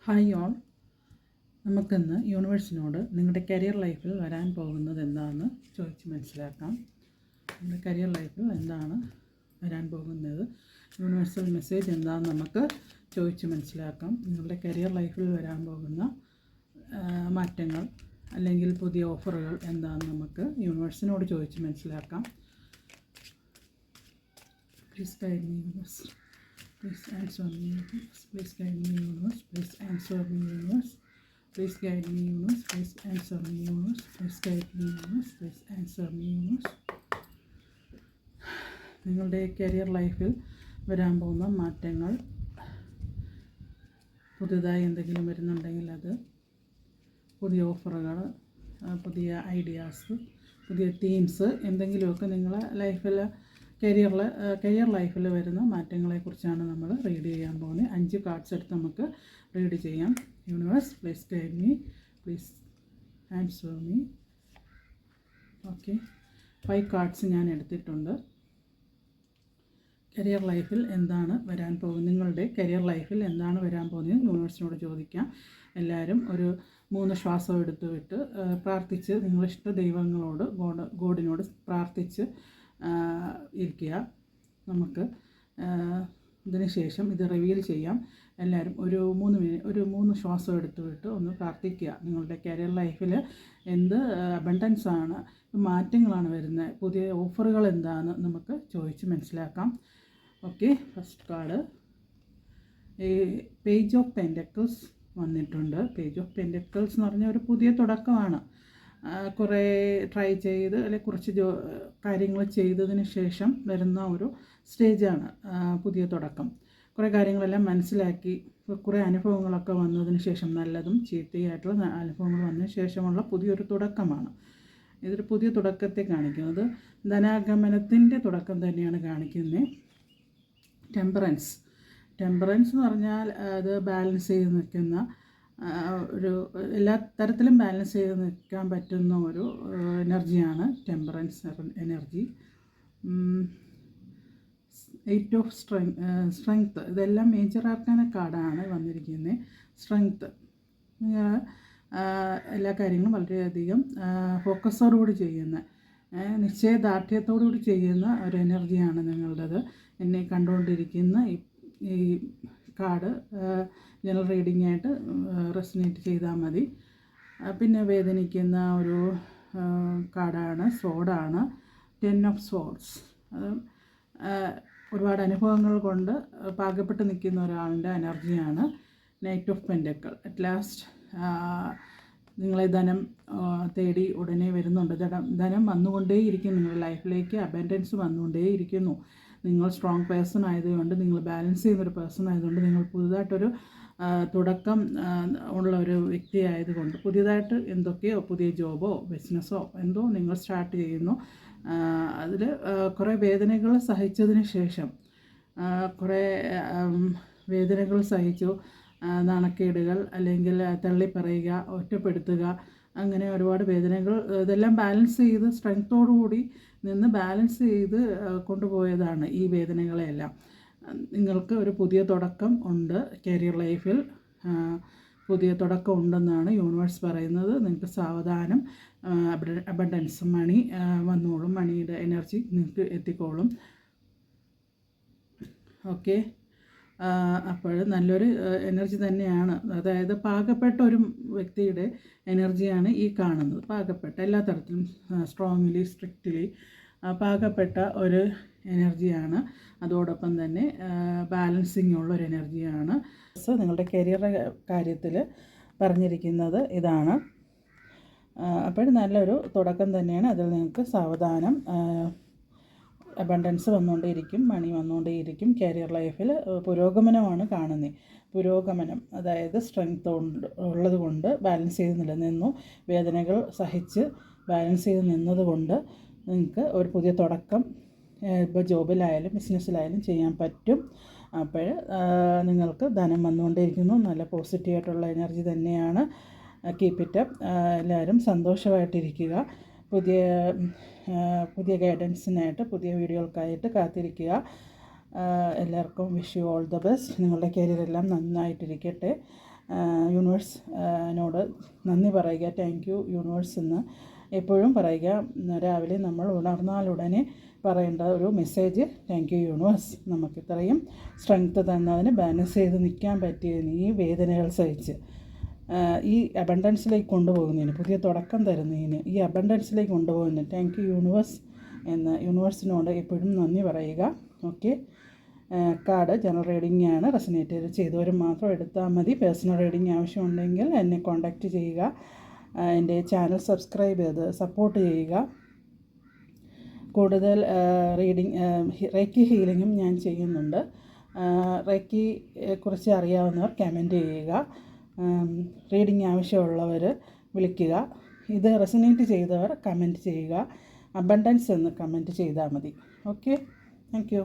Hi all, നമുക്കിന്ന് യൂണിവേഴ്സിനോട് നിങ്ങളുടെ career ലൈഫിൽ വരാൻ പോകുന്നത് എന്താണെന്ന് ചോദിച്ച് മനസ്സിലാക്കാം. നിങ്ങളുടെ കരിയർ ലൈഫിൽ എന്താണ് വരാൻ പോകുന്നത്, യൂണിവേഴ്സൽ മെസ്സേജ് എന്താണെന്ന് നമുക്ക് ചോദിച്ച് മനസ്സിലാക്കാം. നിങ്ങളുടെ കരിയർ ലൈഫിൽ വരാൻ പോകുന്ന മാറ്റങ്ങൾ അല്ലെങ്കിൽ പുതിയ ഓഫറുകൾ എന്താണെന്ന് നമുക്ക് യൂണിവേഴ്സിനോട് ചോദിച്ച് മനസ്സിലാക്കാം. Please guide me universe. Please answer me, universe. Please guide me, universe. Please answer me, universe. Please guide me, universe. Please answer me, universe. Please guide me, universe. Please answer me, universe. നിങ്ങളുടെ career ലൈഫിൽ വരാൻ പോകുന്ന മാറ്റങ്ങൾ, പുതിയതായി എന്തെങ്കിലും വരുന്നുണ്ടെങ്കിൽ അത്, പുതിയ ഓഫറുകൾ, പുതിയ ഐഡിയാസ്, പുതിയ തീംസ്, എന്തെങ്കിലുമൊക്കെ നിങ്ങളെ ലൈഫിൽ കരിയർ ലൈഫിൽ വരുന്ന മാറ്റങ്ങളെക്കുറിച്ചാണ് നമ്മൾ റീഡ് ചെയ്യാൻ പോകുന്നത്. 5 കാർഡ്സ് എടുത്ത് നമുക്ക് റീഡ് ചെയ്യാം. Universe, please guide me, please answer me. Okay, 5 cards ഞാൻ എടുത്തിട്ടുണ്ട്. കരിയർ ലൈഫിൽ എന്താണ് വരാൻ പോകുന്നത്, നിങ്ങളുടെ കരിയർ ലൈഫിൽ എന്താണ് വരാൻ പോകുന്നത് യൂണിവേഴ്സിനോട് ചോദിക്കാം. എല്ലാവരും ഒരു 3 ശ്വാസം എടുത്ത് വിട്ട് പ്രാർത്ഥിച്ച്, നിങ്ങളിഷ്ട ദൈവങ്ങളോട് ഗോഡിനോട് പ്രാർത്ഥിച്ച് ഇരിക്കുക. നമുക്ക് ഇതിന് ശേഷം ഇത് റിവീൽ ചെയ്യാം. എല്ലാവരും ഒരു 3 ശ്വാസം എടുത്ത് വിട്ട് ഒന്ന് പ്രാർത്ഥിക്കുക. നിങ്ങളുടെ കരിയർ ലൈഫിൽ എന്ത് അബണ്ടൻസാണ്, മാറ്റങ്ങളാണ് വരുന്നത്, പുതിയ ഓഫറുകൾ എന്താണെന്ന് നമുക്ക് ചോദിച്ച് മനസ്സിലാക്കാം. Okay, first card page of pentacles വന്നിട്ടുണ്ട്. പേജ് ഓഫ് പെൻറ്റക്കിൾസ് എന്ന് പറഞ്ഞാൽ ഒരു പുതിയ തുടക്കമാണ്. കുറേ ട്രൈ ചെയ്ത് അല്ലെങ്കിൽ കുറച്ച് കാര്യങ്ങൾ ചെയ്തതിന് ശേഷം വരുന്ന ഒരു സ്റ്റേജാണ് പുതിയ തുടക്കം. കുറേ കാര്യങ്ങളെല്ലാം മനസ്സിലാക്കി, കുറേ അനുഭവങ്ങളൊക്കെ വന്നതിന് ശേഷം, നല്ലതും ചീത്തയായിട്ടുള്ള അനുഭവങ്ങൾ വന്നതിന് ശേഷമുള്ള പുതിയൊരു തുടക്കമാണ്. ഇതൊരു പുതിയ തുടക്കത്തെ കാണിക്കുന്നത്. ധനാഗമനത്തിൻ്റെ തുടക്കം തന്നെയാണ് കാണിക്കുന്നത്. ടെമ്പറൻസ് എന്ന് പറഞ്ഞാൽ അത് ബാലൻസ് ചെയ്ത് നിൽക്കുന്ന ഒരു, എല്ലാ തരത്തിലും ബാലൻസ് ചെയ്ത് നിൽക്കാൻ പറ്റുന്ന ഒരു എനർജിയാണ് ടെമ്പറൻസ് എനർജി. 8 ഓഫ് സ്ട്രെങ്ത്, ഇതെല്ലാം മേജർ ആർക്കാന കാർഡാണ് വന്നിരിക്കുന്നത്. സ്ട്രെങ്ത്, എല്ലാ കാര്യങ്ങളും വളരെയധികം ഫോക്കസോടുകൂടി ചെയ്യുന്ന, നിശ്ചയദാർഢ്യത്തോടുകൂടി ചെയ്യുന്ന ഒരു എനർജിയാണ് നിങ്ങളുടേത്. എന്നെ കണ്ടുകൊണ്ടിരിക്കുന്ന ഈ കാർഡ് ജനറൽ റീഡിംഗ് ആയിട്ട് റെസനേറ്റ് ചെയ്താൽ മതി. പിന്നെ വേദനിക്കുന്ന ഒരു കാർഡാണ് സോഡാണ്. 10 ഓഫ് സോഡ്സ്, അത് ഒരുപാട് അനുഭവങ്ങൾ കൊണ്ട് പാകപ്പെട്ട് നിൽക്കുന്ന ഒരാളുടെ എനർജിയാണ്. Knight of pentacle, at last നിങ്ങളെ ധനം തേടി ഉടനെ വരുന്നുണ്ട്. ധനം വന്നുകൊണ്ടേയിരിക്കും നിങ്ങളുടെ ലൈഫിലേക്ക്, അബൻഡൻസ് വന്നുകൊണ്ടേയിരിക്കുന്നു. നിങ്ങൾ സ്ട്രോങ് പേഴ്സൺ ആയതുകൊണ്ട്, നിങ്ങൾ ബാലൻസ് ചെയ്യുന്നൊരു പേഴ്സൺ ആയതുകൊണ്ട്, നിങ്ങൾ പുതുതായിട്ടൊരു തുടക്കം ഉള്ള ഒരു വ്യക്തി ആയതുകൊണ്ട്, പുതിയതായിട്ട് എന്തൊക്കെയോ, പുതിയ ജോബോ ബിസിനസ്സോ എന്തോ നിങ്ങൾ സ്റ്റാർട്ട് ചെയ്യുന്നു. അതിൽ കുറേ വേദനകൾ സഹിച്ചതിന് ശേഷം, കുറേ വേദനകൾ സഹിച്ചു, നാണക്കേടുകൾ അല്ലെങ്കിൽ തള്ളിപ്പറയുക, ഒറ്റപ്പെടുത്തുക, അങ്ങനെ ഒരുപാട് വേദനകൾ, ഇതെല്ലാം ബാലൻസ് ചെയ്ത് സ്ട്രെങ്ത്തോടുകൂടി നിന്ന് ബാലൻസ് ചെയ്ത് കൊണ്ടുപോയതാണ് ഈ വേദനകളെല്ലാം. നിങ്ങൾക്ക് ഒരു പുതിയ തുടക്കം ഉണ്ട്, കരിയർ ലൈഫിൽ പുതിയ തുടക്കം ഉണ്ടെന്നാണ് യൂണിവേഴ്സ് പറയുന്നത്. നിങ്ങൾക്ക് സാവധാനം അബണ്ടൻസ്, മണി വന്നോളും, മണിയുടെ എനർജി നിങ്ങൾക്ക് എത്തിക്കോളും. ഓക്കെ, അപ്പോൾ നല്ലൊരു എനർജി തന്നെയാണ്. അതായത് പാകപ്പെട്ട ഒരു വ്യക്തിയുടെ എനർജിയാണ് ഈ കാണുന്നത്. പാകപ്പെട്ട, എല്ലാ തരത്തിലും സ്ട്രോങ്ലി സ്ട്രിക്റ്റ്ലി പാകപ്പെട്ട ഒരു എനർജിയാണ്. അതോടൊപ്പം തന്നെ ബാലൻസിങ് ഉള്ള ഒരു എനർജിയാണ്. സോ നിങ്ങളുടെ കരിയർ കാര്യത്തിൽ പറഞ്ഞിരിക്കുന്നത് ഇതാണ്. അപ്പോൾ നല്ലൊരു തുടക്കം തന്നെയാണ്. അതിൽ നിങ്ങൾക്ക് സാവധാനം അബണ്ടൻസ് വന്നുകൊണ്ടേയിരിക്കും, മണി വന്നുകൊണ്ടേയിരിക്കും. കരിയർ ലൈഫിൽ പുരോഗമനമാണ് കാണുന്നത്. പുരോഗമനം, അതായത് സ്ട്രെങ്ത് ഉള്ളത് കൊണ്ട് ബാലൻസ് ചെയ്ത് നിലനിന്നു, വേദനകൾ സഹിച്ച് ബാലൻസ് ചെയ്ത് നിന്നതുകൊണ്ട് നിങ്ങൾക്ക് ഒരു പുതിയ തുടക്കം ഇപ്പോൾ ജോബിലായാലും ബിസിനസ്സിലായാലും ചെയ്യാൻ പറ്റും. അപ്പോൾ നിങ്ങൾക്ക് ധനം വന്നുകൊണ്ടേയിരിക്കുന്നു. നല്ല പോസിറ്റീവായിട്ടുള്ള എനർജി തന്നെയാണ്. Keep it up. എല്ലാവരും സന്തോഷമായിട്ടിരിക്കുക. പുതിയ ഗൈഡൻസിനായിട്ട്, പുതിയ വീഡിയോകൾക്കായിട്ട് കാത്തിരിക്കുക. എല്ലാവർക്കും wish you all the best. നിങ്ങളുടെ കരിയറെല്ലാം നന്നായിട്ടിരിക്കട്ടെ. യൂണിവേഴ്സിനോട് നന്ദി പറയുക. താങ്ക് യു യൂണിവേഴ്സ് എന്ന് എപ്പോഴും പറയുക. രാവിലെ നമ്മൾ ഉണർന്നാലുടനെ പറയേണ്ട ഒരു മെസ്സേജ്, താങ്ക് യു യൂണിവേഴ്സ്, നമുക്കിത്രയും സ്ട്രെങ്ത്ത് തന്നതിന്, ബാലൻസ് ചെയ്ത് നിൽക്കാൻ പറ്റിയതിന്, ഈ വേദനകൾ സഹിച്ച് ഈ അബണ്ടൻസിലേക്ക് കൊണ്ടുപോകുന്നതിന്, പുതിയ തുടക്കം തരുന്നതിന്, ഈ അബണ്ടൻസിലേക്ക് കൊണ്ടുപോകുന്നതിന് താങ്ക് യു യൂണിവേഴ്സ് എന്ന് യൂണിവേഴ്സിനോട് എപ്പോഴും നന്ദി പറയുക. ഓക്കെ. കാർഡ് ജനറൽ റീഡിംഗ് ആണ്. റെസനേറ്റ് ചെയ്തവരും മാത്രം എടുത്താൽ മതി. പേഴ്സണൽ റീഡിംഗ് ആവശ്യമുണ്ടെങ്കിൽ എന്നെ കോൺടാക്റ്റ് ചെയ്യുക. എൻ്റെ ചാനൽ സബ്സ്ക്രൈബ് ചെയ്ത് സപ്പോർട്ട് ചെയ്യുക. കൂടുതൽ റേക്കി ഹീലിങ്ങും ഞാൻ ചെയ്യുന്നുണ്ട്. റേക്കിയെ കുറിച്ച് അറിയാവുന്നവർ കമൻറ്റ് ചെയ്യുക. റീഡിംഗ് ആവശ്യമുള്ളവർ വിളിക്കുക. ഇത് റെസനേറ്റ് ചെയ്തവർ കമൻറ്റ് ചെയ്യുക. അബണ്ടൻസ് എന്ന് കമൻറ്റ് ചെയ്താൽ മതി. Okay, thank you.